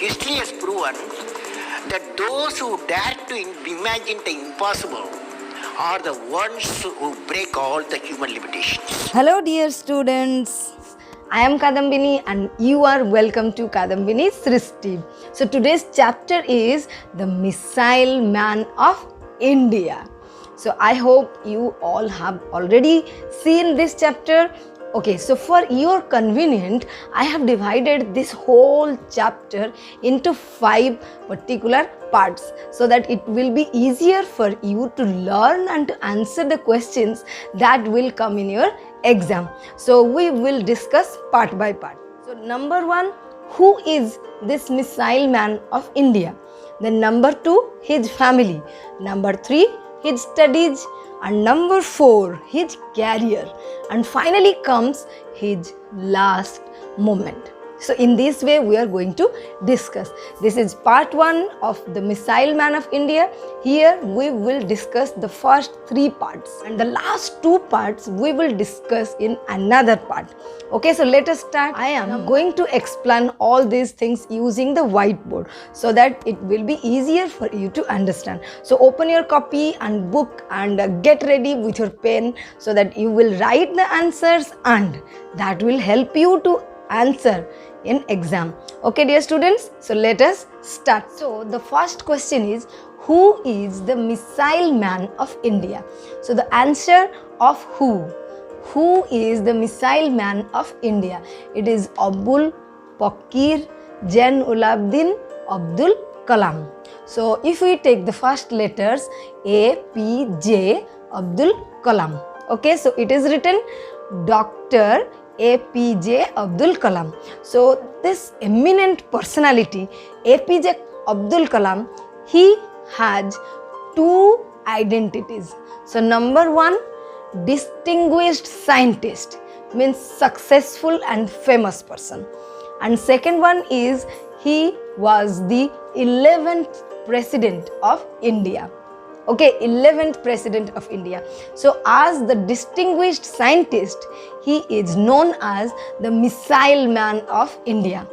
history has proven that those who dare to imagine the impossible are the ones who break all the human limitations. Hello dear students, I am Kadambini and you are welcome to Kadambini Srishti. So today's chapter is the Missile Man of India. So I hope you all have already seen this chapter. Okay, so for your convenience, I have divided this whole chapter into 5 particular parts so that it will be easier for you to learn and to answer the questions that will come in your exam. So we will discuss part by part. So number 1, who is this Missile Man of India? Then number 2, his family. Number 3, his studies. And number 4, his career. And finally comes his last moment. So in this way we are going to discuss. This is part 1 of the Missile Man of India. Here we will discuss the first 3 parts and the last 2 parts we will discuss in another part. Okay, so let us start. I am going to explain all these things using the whiteboard so that it will be easier for you to understand. So open your copy and book and get ready with your pen so that you will write the answers and that will help you to answer in exam. Okay dear students, so let us start. So the first question is, who is the Missile Man of India? So the answer of who is the Missile Man of India? It is Abul Pakir Jain-Ul-Abdin Abdul Kalam. So if we take the first letters APJ Abdul Kalam, okay, so it is written Dr. APJ Abdul Kalam. So this eminent personality APJ Abdul Kalam, he has 2 identities. So number 1, distinguished scientist, means successful and famous person. And second one is he was the 11th president of India. Okay, 11th president of India. So as the distinguished scientist, he is known as the Missile Man of India.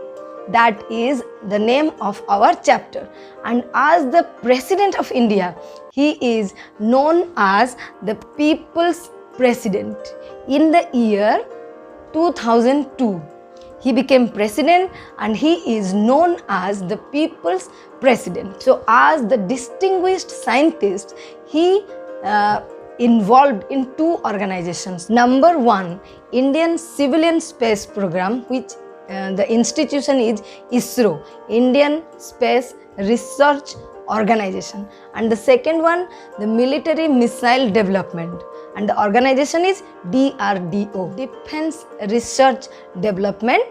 That is the name of our chapter. And as the president of India, he is known as the People's President. In the year 2002, he became president and he is known as the People's President. So as the distinguished scientist, he involved in 2 organizations. Number 1, Indian Civilian Space Program, which the institution is ISRO, Indian Space Research Organization. And the second one, the Military Missile Development, and the organization is DRDO, Defense Research Development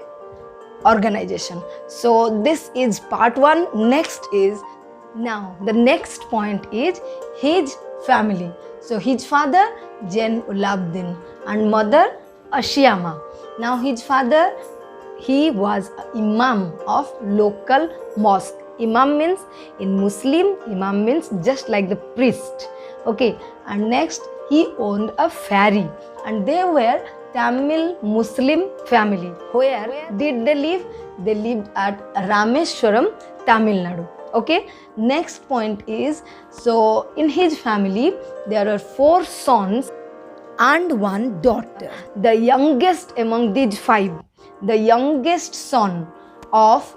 Organization. So this is part 1. Next is, now the next point is his family. So his father Jain-Ul-Abdin and mother Ashiama. Now his father, he was Imam of local mosque. Imam means, in Muslim, Imam means just like the priest. Okay, and next he owned a ferry and they were Tamil Muslim family. Where did they live? They lived at Rameswaram, Tamil Nadu. Okay, next point is, so in his family there are 4 sons and 1 daughter. The youngest among these 5, the youngest son of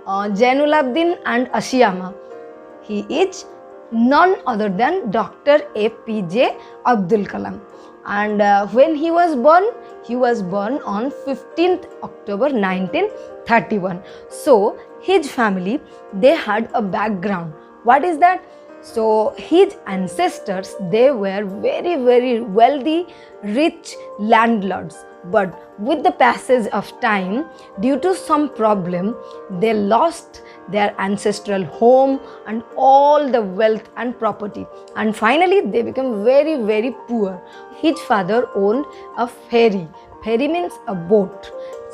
Jain-Ul-Abdin and Ashiama, he is none other than Dr. APJ Abdul Kalam. And when he was born on 15th October 1931. So his family, they had a background. What is that? So his ancestors, they were very, very wealthy, rich landlords. But with the passage of time, due to some problem, they lost their ancestral home and all the wealth and property. And finally, they became very, very poor. His father owned a ferry. Ferry means a boat.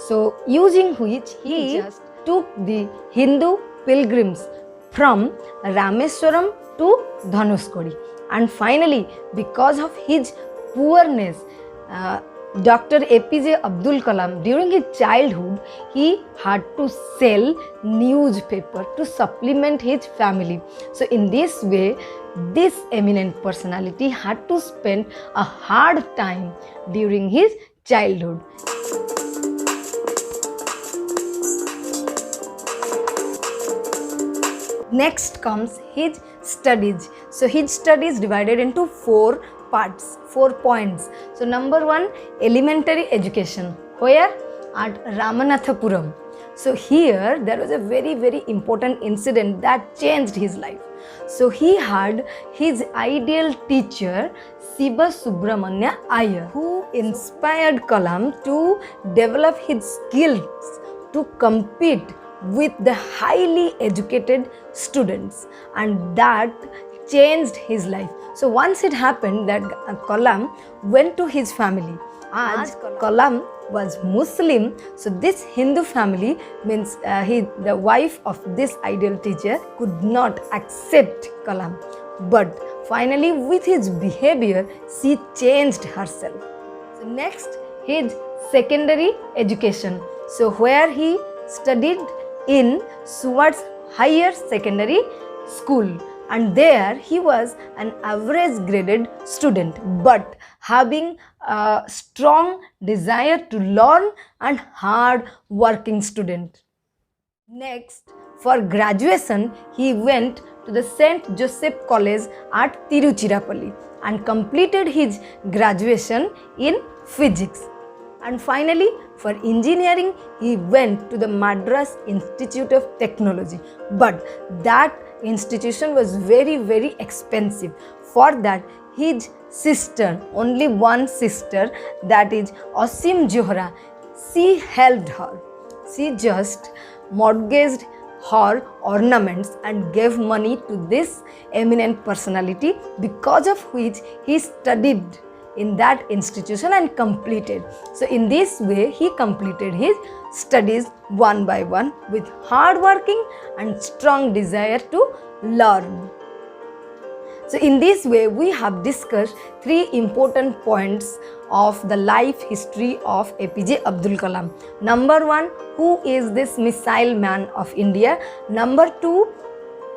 So using which he just took the Hindu pilgrims from Rameswaram to Dhanushkodi. And finally, because of his poorness, Dr. APJ Abdul Kalam, during his childhood, he had to sell newspaper to supplement his family. So in this way, this eminent personality had to spend a hard time during his childhood. Next comes his studies. So his studies divided into 4 parts, 4 points. So number 1, elementary education. Where? At Ramanathapuram. So here there was a very important incident that changed his life. So he had his ideal teacher Siva Subramanya Iyer, who inspired Kalam to develop his skills to compete with the highly educated students, and that changed his life. So once it happened that Kalam went to his family. As Kalam was Muslim, so this Hindu family means the wife of this ideal teacher could not accept Kalam. But finally, with his behavior, she changed herself. So next, his secondary education. So where he studied in Swartz Higher Secondary School, and there he was an average graded student, but having a strong desire to learn and hard working student. Next, for graduation, he went to the St. Joseph College at Tiruchirappalli and completed his graduation in physics. And finally, for engineering, he went to the Madras Institute of Technology. But that institution was very expensive. For that, his sister, only one sister, that is Asim Johra, she helped her. She just mortgaged her ornaments and gave money to this eminent personality, because of which he studied in that institution and completed. So in this way, he completed his studies one by one with hard working and strong desire to learn. So in this way, we have discussed 3 important points of the life history of APJ Abdul Kalam. Number 1, who is this missile man of India? Number 2,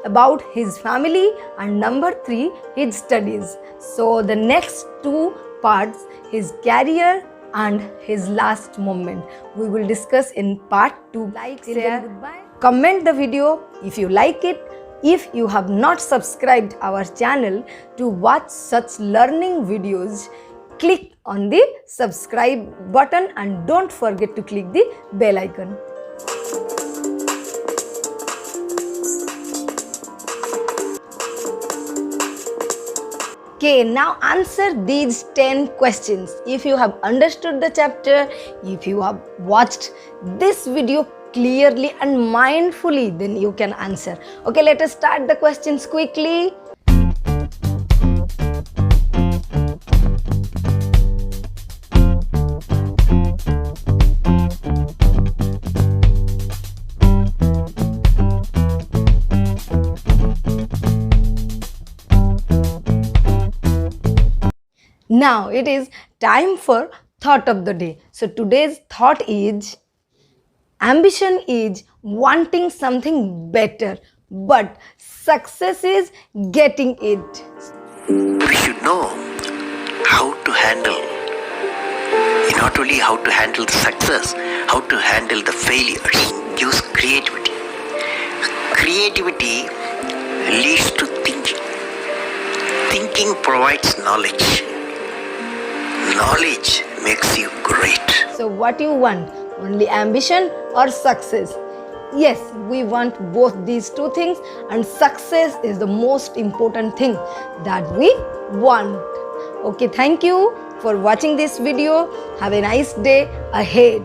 about his family, and number 3, his studies. So the next 2 parts, his career and his last moment, we will discuss in part 2. Like, share, comment the video if you like it. If you have not subscribed our channel to watch such learning videos, click on the subscribe button and don't forget to click the bell icon. Okay, now answer these 10 questions. If you have understood the chapter, if you have watched this video clearly and mindfully, then you can answer. Okay, let us start the questions quickly. Now it is time for thought of the day. So today's thought is, ambition is wanting something better, but success is getting it. We should know how to handle, not only how to handle the success, how to handle the failures. Use creativity. Creativity leads to thinking. Thinking provides knowledge. Knowledge makes you great. So what you want? Only ambition or success? Yes, we want both these 2 things, and success is the most important thing that we want. Okay, thank you for watching this video. Have a nice day ahead.